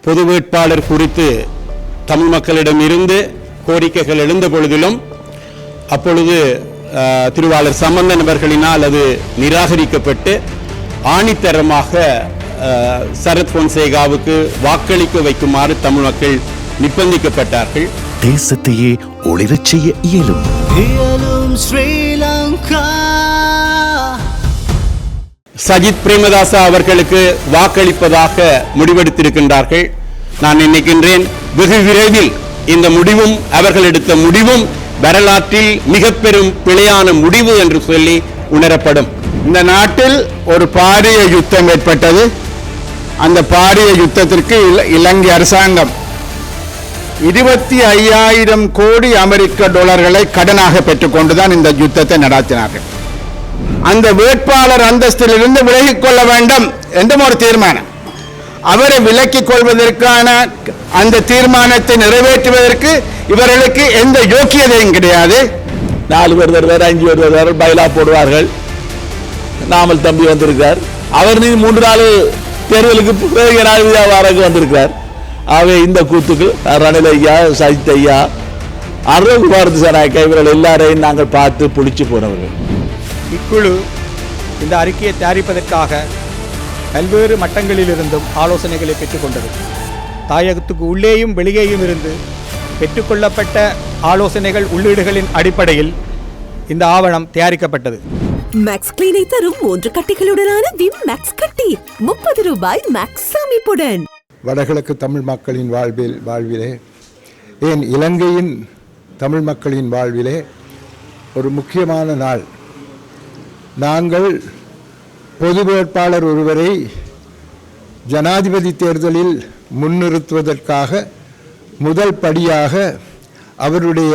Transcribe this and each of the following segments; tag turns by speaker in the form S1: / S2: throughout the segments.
S1: பொது வேட்பாளர் குறித்து தமிழ் மக்களிடமிருந்து கோரிக்கைகள் எழுந்த பொழுதிலும் அப்பொழுது திருவாளர் சம்பந்தன் அவர்களினால் அது நிராகரிக்கப்பட்டு ஆணித்தரமாக சரத் பொன்சேகாவுக்கு வாக்களிக்க வைக்குமாறு தமிழ் மக்கள் நிர்பந்திக்கப்பட்டார்கள்.
S2: தேசத்தையே ஒளிரச் செய்ய இயலும்
S3: ஸ்ரீலங்கா.
S1: சஜித் பிரேமதாசா அவர்களுக்கு வாக்களிப்பதாக முடிவெடுத்திருக்கின்றார்கள். நான் நினைக்கின்றேன் வெகு விரைவில் இந்த முடிவும் அவர்கள் எடுத்த முடிவும் வரலாற்றில் மிக பெரும் பிழையான முடிவு என்று சொல்லி உணரப்படும்.
S4: இந்த நாட்டில் ஒரு பாரிய யுத்தம் ஏற்பட்டது. அந்த பாரிய யுத்தத்திற்கு இலங்கை அரசாங்கம் 25,000 கோடி அமெரிக்க டாலர்களை கடனாக பெற்றுக்கொண்டுதான் இந்த யுத்தத்தை நடத்தினார்கள். அந்த வேட்பாளர் அந்தஸ்திலிருந்து விலகிக் கொள்ள வேண்டும் என்றும் ஒரு தீர்மானம். அவரை விலக்கிக் கொள்வதற்கான அந்த தீர்மானத்தை நிறைவேற்றுவதற்கு இவர்களுக்கு எந்த யோக்கியதையும் கிடையாது.
S5: 4 பேர் வருவார், 5 பேர் வருவார்கள், பைலா போடுவார்கள். நாமல் தம்பி வந்திருக்கார். அவர் 3-4 தேர்தலுக்கு ஜனாதிபதியாக வந்திருக்கிறார். ஆகவே இந்த கூத்துக்கள் ரணில் ஐயா, சஜித் ஐயா, அருள்குமார் திசாநாயக்கா இவர்கள் எல்லாரையும் நாங்கள் பார்த்து பிடிச்சு போனவர்கள்.
S6: இக்குழு இந்த அறிக்கையை தயாரிப்பதற்காக பல்வேறு மட்டங்களிலிருந்தும் ஆலோசனைகளை பெற்றுக்கொண்டது. தாயகத்துக்கு உள்ளேயும் வெளியேயும் இருந்து பெற்றுக்கொள்ளப்பட்ட ஆலோசனைகள் உள்ளீடுகளின் அடிப்படையில் இந்த ஆவணம் தயாரிக்கப்பட்டது.
S7: மேக்ஸ் கிளீனை தரும் 3 கட்டிகளுடனான விம் மேக்ஸ் கட்டி 30 ரூபாய் மேக்ஸ் சேமிப்புடன்.
S4: வடகிழக்கு தமிழ் மக்களின் வாழ்விலே ஏன் இலங்கையின் தமிழ் மக்களின் வாழ்விலே ஒரு முக்கியமான நாள். நாங்கள் பொது வேட்பாளர் ஒருவரை ஜனாதிபதி தேர்தலில் முன்னிறுத்துவதற்காக முதல் படியாக அவருடைய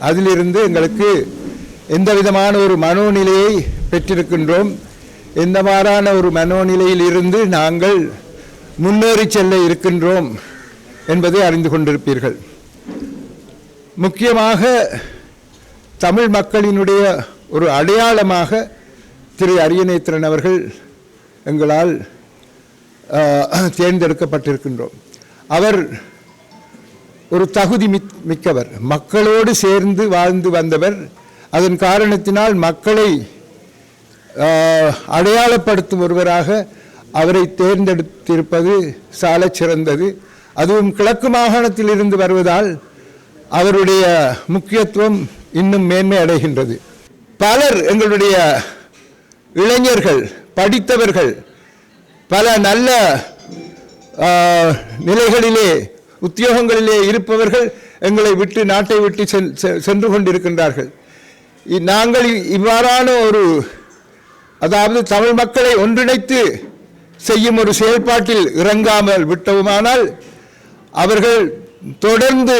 S4: அதிலிருந்து எங்களுக்கு எந்த விதமான ஒரு மனோநிலையை பெற்றிருக்கின்றோம், எந்த மாறான ஒரு மனோநிலையில் இருந்து நாங்கள் முன்னேறி செல்ல இருக்கின்றோம் என்பதை அறிந்து கொண்டிருப்பீர்கள். முக்கியமாக தமிழ் மக்களினுடைய ஒரு அடையாளமாக திரு அரியநேத்திரன் அவர்கள் எங்களால் தேர்ந்தெடுக்கப்பட்டிருக்கின்றோம். அவர் ஒரு தகுதி மிக்கவர், மக்களோடு சேர்ந்து வாழ்ந்து வந்தவர். அதன் காரணத்தினால் மக்களை அடையாளப்படுத்தும் ஒருவராக அவரை தேர்ந்தெடுத்திருப்பது சாலச் சிறந்தது. அதுவும் கிழக்கு மாகாணத்தில் இருந்து வருவதால் அவருடைய முக்கியத்துவம் இன்னும் மேன்மை அடைகின்றது. பலர் எங்களுடைய இளைஞர்கள், படித்தவர்கள், பல நல்ல நிலைகளிலே உத்தியோகங்களிலே இருப்பவர்கள் எங்களை விட்டு நாட்டை விட்டு சென்று கொண்டிருக்கின்றார்கள். நாங்கள் இவ்வாறான ஒரு அதாவது தமிழ் மக்களை ஒன்றிணைத்து செய்யும் ஒரு செயல்பாட்டில் இறங்காமல் விட்டவுமானால் அவர்கள் தொடர்ந்து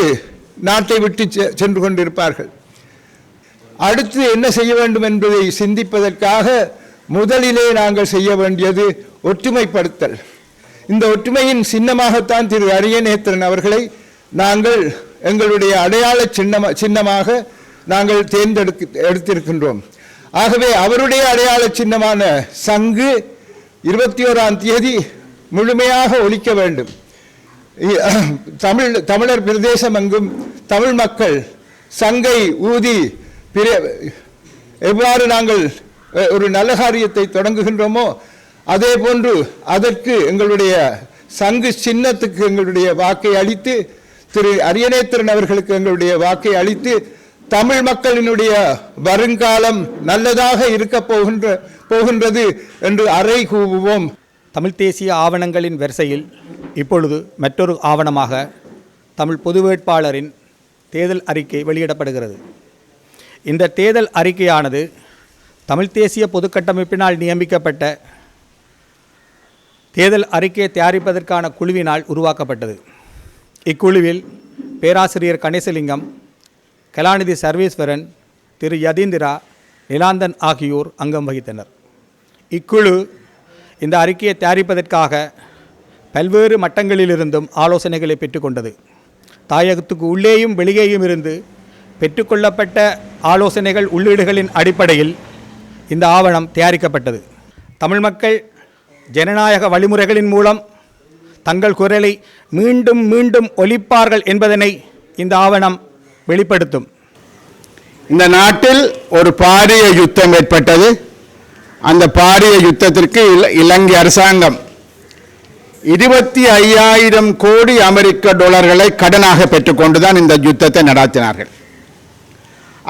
S4: நாட்டை விட்டு சென்று கொண்டிருப்பார்கள். அடுத்து என்ன செய்ய வேண்டும் என்பதை சிந்திப்பதற்காக முதலிலே நாங்கள் செய்ய வேண்டியது ஒற்றுமைப்படுத்தல். இந்த ஒற்றுமையின் சின்னமாகத்தான் திரு அரியநேத்திரன் அவர்களை நாங்கள் எங்களுடைய அடையாள சின்னமாக நாங்கள் எடுத்திருக்கின்றோம். ஆகவே அவருடைய அடையாள சின்னமான சங்கு 21ஆம் தேதி முழுமையாக ஒலிக்க வேண்டும். தமிழர் பிரதேசம் எங்கும் தமிழ் மக்கள் சங்கை ஊதி எவ்வாறு நாங்கள் ஒரு நல்ல காரியத்தை தொடங்குகின்றோமோ அதே போன்று அதற்கு எங்களுடைய சங்கு சின்னத்துக்கு எங்களுடைய வாக்கை அளித்து திரு அரியநேத்திரன் அவர்களுக்கு எங்களுடைய வாக்கை அளித்து தமிழ் மக்களினுடைய வருங்காலம் நல்லதாக இருக்க போகின்றது என்று அறை கூவுவோம்.
S6: தமிழ் தேசிய ஆவணங்களின் வரிசையில் இப்பொழுது மற்றொரு ஆவணமாக தமிழ் பொது வேட்பாளரின் தேர்தல் அறிக்கை வெளியிடப்படுகிறது. இந்த தேர்தல் அறிக்கையானது தமிழ் தேசிய பொதுக்கட்டமைப்பினால் நியமிக்கப்பட்ட தேர்தல் அறிக்கையை தயாரிப்பதற்கான குழுவினால் உருவாக்கப்பட்டது. இக்குழுவில் பேராசிரியர் கணேசலிங்கம், கலாநிதி சர்வேஸ்வரன், திரு யதீந்திரா, நிலாந்தன் ஆகியோர் அங்கம் வகித்தனர். இக்குழு இந்த அறிக்கையை தயாரிப்பதற்காக பல்வேறு மட்டங்களிலிருந்தும் ஆலோசனைகளை பெற்றுக்கொண்டது. தாயகத்துக்கு உள்ளேயும் வெளியேயும் இருந்து பெற்றுக்கொள்ளப்பட்ட ஆலோசனைகள் உள்ளீடுகளின் அடிப்படையில் இந்த ஆவணம் தயாரிக்கப்பட்டது. தமிழ் மக்கள் ஜனநாயக வழிமுறைகளின் மூலம் தங்கள் குரலை மீண்டும் மீண்டும் ஒலிப்பார்கள் என்பதனை இந்த ஆவணம் வெளிப்படுத்தும்.
S4: இந்த நாட்டில் ஒரு பாரிய யுத்தம் ஏற்பட்டது. அந்த பாரிய யுத்தத்திற்கு இலங்கை அரசாங்கம் 25,000 கோடி அமெரிக்க டாலர்களை கடனாக பெற்றுக்கொண்டுதான் இந்த யுத்தத்தை நடத்தினார்கள்.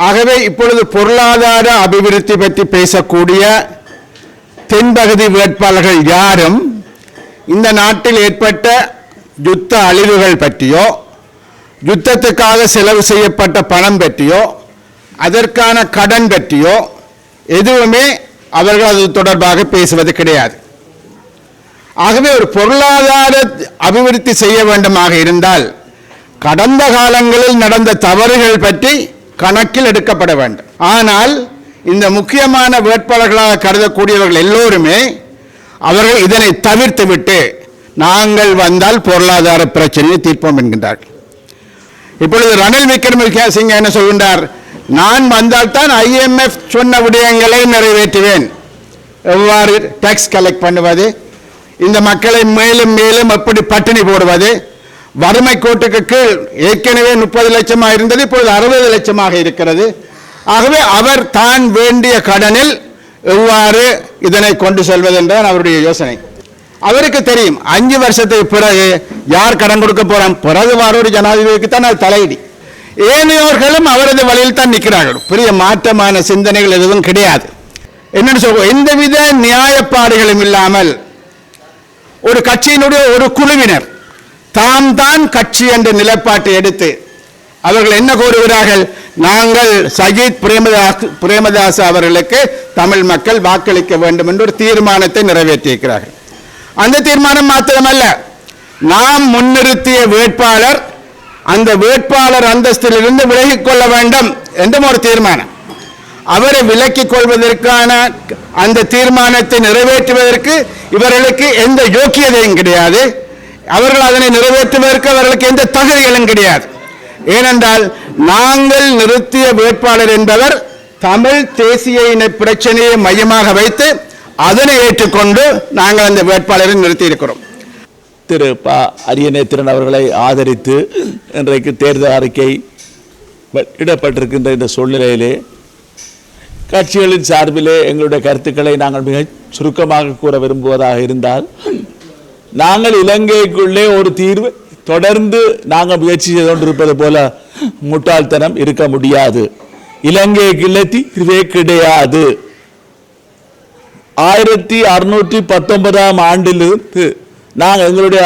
S4: ஆகவே இப்பொழுது பொருளாதார அபிவிருத்தி பற்றி பேசக்கூடிய தென்பகுதி வேட்பாளர்கள் யாரும் இந்த நாட்டில் ஏற்பட்ட யுத்த அழிவுகள் பற்றியோ யுத்தத்துக்காக செலவு செய்யப்பட்ட பணம் பற்றியோ அதற்கான கடன் பற்றியோ எதுவுமே அவர்கள் அது தொடர்பாக பேசுவது கிடையாது. ஆகவே ஒரு பொருளாதார அபிவிருத்தி செய்ய வேண்டுமாக இருந்தால் கடந்த காலங்களில் நடந்த தவறுகள் பற்றி கணக்கில் எடுக்கப்பட வேண்டும். ஆனால் இந்த முக்கியமான வேட்பாளர்களாக கருதக்கூடியவர்கள் எல்லோருமே அவர்கள் இதனை தவிர்த்துவிட்டு நாங்கள் வந்தால் பொருளாதார பிரச்சனையை தீர்ப்போம் என்கின்றார்கள். இப்பொழுது ரணில் விக்ரமசிங்கே என்ன சொல்கின்றார்? நான் வந்தால் தான் IMF சொன்ன விடயங்களை நிறைவேற்றுவேன். எவ்வாறு டாக்ஸ் கலெக்ட் பண்ணுவது, இந்த மக்களை மேலும் மேலும் எப்படி பட்டினி போடுவது, வறுமை கோட்டுக்கு கீழ் ஏற்கனவே 30 லட்சமாக இருந்தது, இப்பொழுது 60 லட்சமாக இருக்கிறது. ஆகவே அவர் தான் வேண்டிய கடனில் எவ்வாறு இதனை கொண்டு செல்வது என்றால் அவருடைய யோசனை. அவருக்கு தெரியும் 5 வருஷத்துக்கு பிறகு யார் கடன் கொடுக்க போறான், பிறகு வாரோடு ஜனாதிபதிக்கு தான் அது தலையிடி. ஏனையோர்களும் அவரது வழியில் தான் நிற்கிறார்கள். பெரிய மாற்றமான சிந்தனைகள் எதுவும் கிடையாது. என்னன்னு சொல்வோம், எந்தவித நியாயப்பாடுகளும் இல்லாமல் ஒரு கட்சியினுடைய ஒரு குழுவினர் தாம் தான் கட்சி என்ற நிலைப்பாட்டை எடுத்து அவர்கள் என்ன கூறுகிறார்கள்? நாங்கள் சஜித் பிரேமதாஸ் அவர்களுக்கு தமிழ் மக்கள் வாக்களிக்க வேண்டும் என்ற ஒரு தீர்மானத்தை நிறைவேற்றியிருக்கிறார்கள். அந்த தீர்மானம் மாத்திரமல்ல, நாம் முன்னிறுத்திய வேட்பாளர் அந்த வேட்பாளர் அந்தஸ்திலிருந்து விலகிக் கொள்ள வேண்டும் என்றும் ஒரு தீர்மானம். அவரை விலக்கிக் கொள்வதற்கான அந்த தீர்மானத்தை நிறைவேற்றுவதற்கு இவர்களுக்கு எந்த யோக்கியதையும் கிடையாது. அவர்கள் அதனை நிறைவேற்றுவதற்கு அவர்களுக்கு எந்த தகுதிகளும் கிடையாது. ஏனென்றால் நாங்கள் நிறுத்திய வேட்பாளர் என்பவர் தமிழ் தேசிய இன பிரச்சனையை மையமாக வைத்து அதனை ஏற்றுக்கொண்டு நாங்கள் அந்த வேட்பாளரை நிறுத்தி இருக்கிறோம்.
S5: திரு ப. அரியநேத்திரன் அவர்களை ஆதரித்து இன்றைக்கு தேர்தல் அறிக்கை இடப்பட்டிருக்கின்ற இந்த சூழ்நிலையிலே கட்சிகளின் சார்பிலே எங்களுடைய கருத்துக்களை நாங்கள் மிக சுருக்கமாக கூற விரும்புவதாக இருந்தால், நாங்கள் இலங்கைக்குள்ளே ஒரு தீர்வு தொடர்ந்து நாங்கள் முயற்சி செய்து கொண்டிருப்பது போல முட்டாள்தனம் இருக்க முடியாது. இலங்கைக்குள்ளே தீர்வே கிடையாது. 1619 ஆண்டிலிருந்து நாங்கள் எங்களுடைய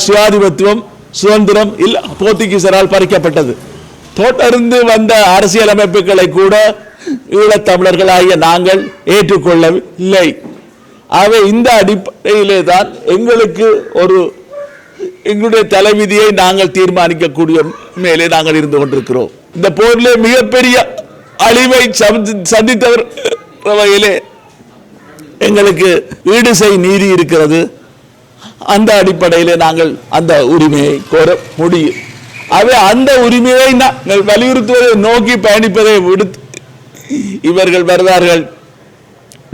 S5: சுயாதிபத்தியம் சுதந்திரம் போர்த்துகீசரால் பறிக்கப்பட்டது. தொடர்ந்து வந்த அரசியல் அமைப்புகளை கூட ஈழத்தமிழர்களாகிய நாங்கள் ஏற்றுக்கொள்ளவில்லை. ஆகவே இந்த அடிப்படையிலே தான் எங்களுடைய தலைவிதியை நாங்கள் தீர்மானிக்கக்கூடிய மேலே நாங்கள் இருந்து கொண்டிருக்கிறோம். இந்த போரிலே மிகப்பெரிய அழிவை சந்தித்தவர் வகையிலே எங்களுக்கு ஈடு செய் நீதி இருக்கிறது. அந்த அடிப்படையிலே நாங்கள் அந்த உரிமையை கோர முடியும். ஆகவே அந்த உரிமையை நாங்கள் வலியுறுத்துவதை நோக்கி பயணிப்பதை விடுத்து இவர்கள் வருவார்கள்,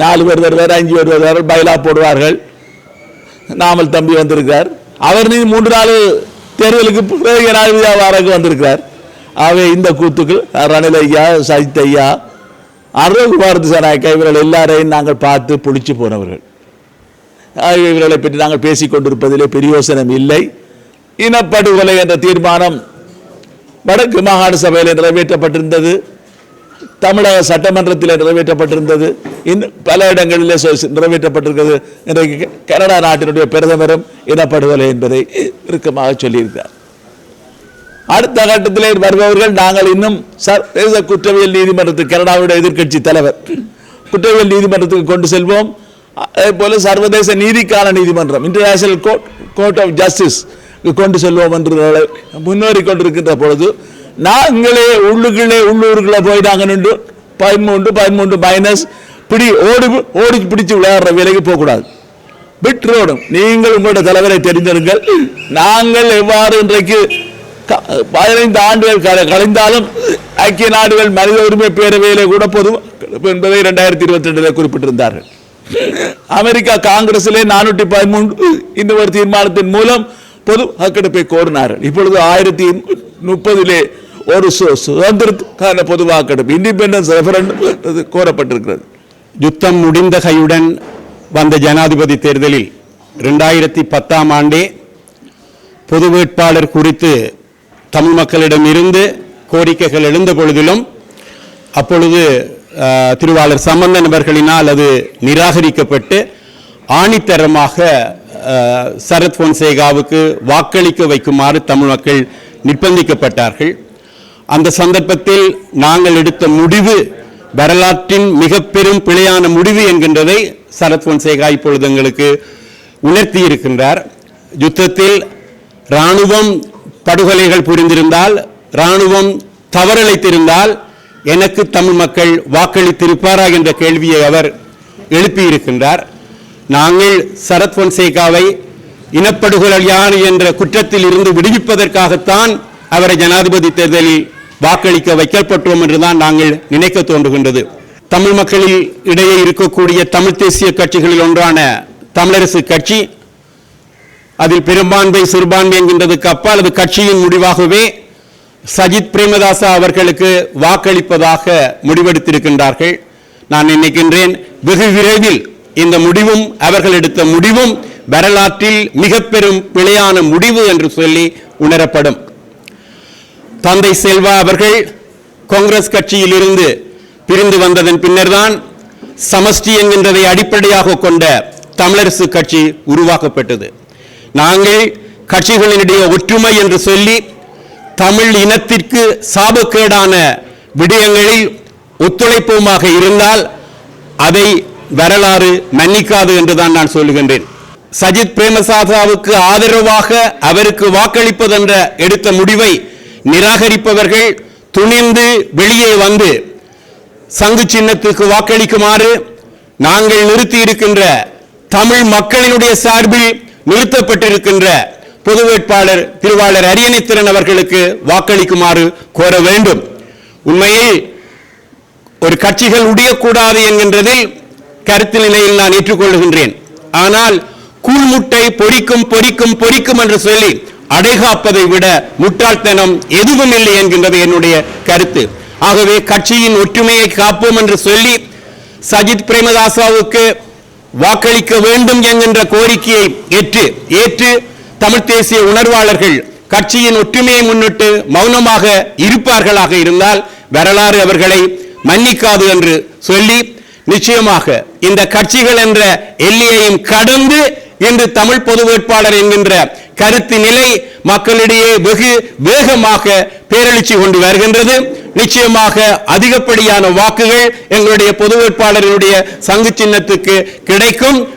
S5: 4 பேர் வருவார், 5 பேர் வருவார்கள், பைலா போடுவார்கள். நாமல் தம்பி வந்திருக்கார், அவர் 3 நாள் தேர்தலுக்கு ஜனாதிபதியாக வந்திருக்கிறார். ஆகவே இந்த கூத்துக்கள் ரணில் ஐயா, சஜித் ஐயா, அருள்குமார் திசாநாயக்கா இவர்கள் எல்லாரையும் நாங்கள் பார்த்து புளிச்சு போனவர்கள். இவர்களை பற்றி நாங்கள் பேசிக் கொண்டிருப்பதிலே பிரயோசனம் இல்லை. இனப்படுகொலை என்ற தீர்மானம் வடக்கு மாகாண சபையில் நிறைவேற்றப்பட்டிருந்தது, தமிழக சட்டமன்றத்தில் நிறைவேற்றப்பட்டிருந்தது, இன்னும் பல இடங்களிலே நிறைவேற்றப்பட்டிருக்கிறது. இன்றைக்கு கனடா நாட்டினுடைய பிரதமரும் இனப்படுகொலை என்பதை இறுக்கமாக சொல்லியிருக்கிறார். அடுத்த கட்டத்தில் வருபவர்கள் நாங்கள் இன்னும் சர்வதேச குற்றவியல் நீதிமன்றத்துக்கு, கனடாவுடைய எதிர்க்கட்சி தலைவர், குற்றவியல் நீதிமன்றத்துக்கு கொண்டு செல்வோம். அதே போல சர்வதேச நீதிக்கான நீதிமன்றம், இன்டர்நேஷனல் கோர்ட் ஆஃப் ஜஸ்டிஸ் கொண்டு செல்வோம் என்று முன்னேறி கொண்டிருக்கின்ற பொழுது நாங்களே உள்ளூருக்குள்ளே போய் நாங்கள் நின்று 13 மைனஸ் ஓடி பிடிச்சு விளையாடுற வேலைக்கு போகக்கூடாது. விட்டுரோடும். நீங்கள் உங்களுடைய தலைவரை தெரிந்திருங்கள். நாங்கள் எவ்வாறு இன்றைக்கு 15 ஆண்டுகள் கழிந்தாலும் ஐக்கிய நாடுகள் மனித உரிமை பேரவையிலே கூட பொது என்பதை 2022 குறிப்பிட்டிருந்தார்கள். அமெரிக்கா காங்கிரஸிலே 413 இந்த ஒரு தீர்மானத்தின் மூலம் பொது வாக்கெடுப்பை கோரினார்கள். இப்பொழுது 1030 ஒரு சுதந்திரத்துக்கான பொது வாக்கெடுப்பு இண்டிபெண்டன்ஸ் ரெஃபரண்டம் கோரப்பட்டிருக்கிறது.
S1: யுத்தம் முடிந்த கையுடன் வந்த ஜனாதிபதி தேர்தலில் 2010 ஆண்டே பொது வேட்பாளர் குறித்து தமிழ் மக்களிடமிருந்து கோரிக்கைகள் எழுந்த பொழுதிலும் அப்பொழுது திருவாளர் சம்பந்தன் அவர்களினால் அது நிராகரிக்கப்பட்டு ஆணித்தரமாக சரத் பொன்சேகாவுக்கு வாக்களிக்க வைக்குமாறு தமிழ் மக்கள் நிர்பந்திக்கப்பட்டார்கள். அந்த சந்தர்ப்பத்தில் நாங்கள் எடுத்த முடிவு வரலாற்றின் மிக பெரும் பிழையான முடிவு என்கின்றதை சரத் பொன்சேகா இப்பொழுது எங்களுக்கு உணர்த்தி இருக்கின்றார். யுத்தத்தில் இராணுவம் படுகொலைகள் புரிந்திருந்தால், இராணுவம் தவறிழைத்திருந்தால் எனக்கு தமிழ் மக்கள் வாக்களித்திருப்பாரா என்ற கேள்வியை அவர் எழுப்பியிருக்கின்றார். நாங்கள் சரத் பொன்சேகாவை இனப்படுகொலையாளி என்ற குற்றத்தில் இருந்து விடுவிப்பதற்காகத்தான் அவரை ஜனாதிபதி தேர்தலில் வாக்களிக்க வைக்கப்பட்டோம் என்றுதான் நாங்கள் நினைக்க தோன்றுகின்றது. தமிழ் மக்களில் இடையே இருக்கக்கூடிய தமிழ் தேசிய கட்சிகளில் ஒன்றான தமிழரசு கட்சி, அதில் பெரும்பான்மை சிறுபான்மை என்கின்றதுக்கு அப்பால் அது கட்சியின் முடிவாகவே சஜித் பிரேமதாசா அவர்களுக்கு வாக்களிப்பதாக முடிவெடுத்திருக்கின்றார்கள். நான் நினைக்கின்றேன் வெகு விரைவில் இந்த முடிவும் அவர்கள் எடுத்த முடிவும் வரலாற்றில் மிக பெரும் பிழையான முடிவு என்று சொல்லி உணரப்படும். தந்தை செல்வா அவர்கள் காங்கிரஸ் கட்சியில் இருந்து பிரிந்து வந்ததன் பின்னர்தான் சமஷ்டி என்கின்றதை அடிப்படையாக கொண்ட தமிழரசு கட்சி உருவாக்கப்பட்டது. நாங்கள் கட்சிகளினுடைய ஒற்றுமை என்று சொல்லி தமிழ் இனத்திற்கு சாபக்கேடான விடயங்களில் ஒத்துழைப்போமாக இருந்தால் அதை வரலாறு மன்னிக்காது என்றுதான் நான் சொல்லுகின்றேன். சஜித் பிரேமதாசாவுக்கு ஆதரவாக அவருக்கு வாக்களிப்பதென்ற எடுத்த முடிவை நிராகரிப்பவர்கள் துணிந்து வெளியே வந்து சங்கு சின்னத்துக்கு வாக்களிக்குமாறு நாங்கள் நிறுத்தி இருக்கின்ற தமிழ் மக்களினுடைய சார்பில் நிறுத்தப்பட்டிருக்கின்ற பொது வேட்பாளர் திருவாளர் அரியணைத்திறன் அவர்களுக்கு வாக்களிக்குமாறு கோர வேண்டும். உண்மையில் ஒரு கட்சிகள் உடையக்கூடாது என்கின்றதில் கருத்து நிலையில் நான் ஏற்றுக்கொள்கின்றேன். ஆனால் கூழ்முட்டை பொறிக்கும் பொறிக்கும் பொறிக்கும் என்று சொல்லி அடைகாப்பதை விட முட்டாள்தனம் எதுவும் இல்லை என்கின்றது என்னுடைய கருத்து. ஆகவே கட்சியின் ஒற்றுமையை காப்போம் என்று சொல்லி சஜித் பிரேமதாசாவுக்கு வாக்களிக்க வேண்டும் என்கின்ற கோரிக்கையை ஏற்று தமிழ் தேசிய உணர்வாளர்கள் கட்சியின் ஒற்றுமையை முன்னிட்டு மௌனமாக இருப்பார்களாக இருந்தால் வரலாறு அவர்களை மன்னிக்காது என்று சொல்லி நிச்சயமாக இந்த கட்சிகள் என்ற எல்லையையும் கடந்து இன்று தமிழ் பொது வேட்பாளர் என்கின்ற கருத்து நிலை மக்களிடையே வெகு வேகமாக பேரெழுச்சி கொண்டு வருகின்றது. நிச்சயமாக அதிகப்படியான வாக்குகள் எங்களுடைய பொது வேட்பாளர்களுடைய சங்கு சின்னத்துக்கு கிடைக்கும்.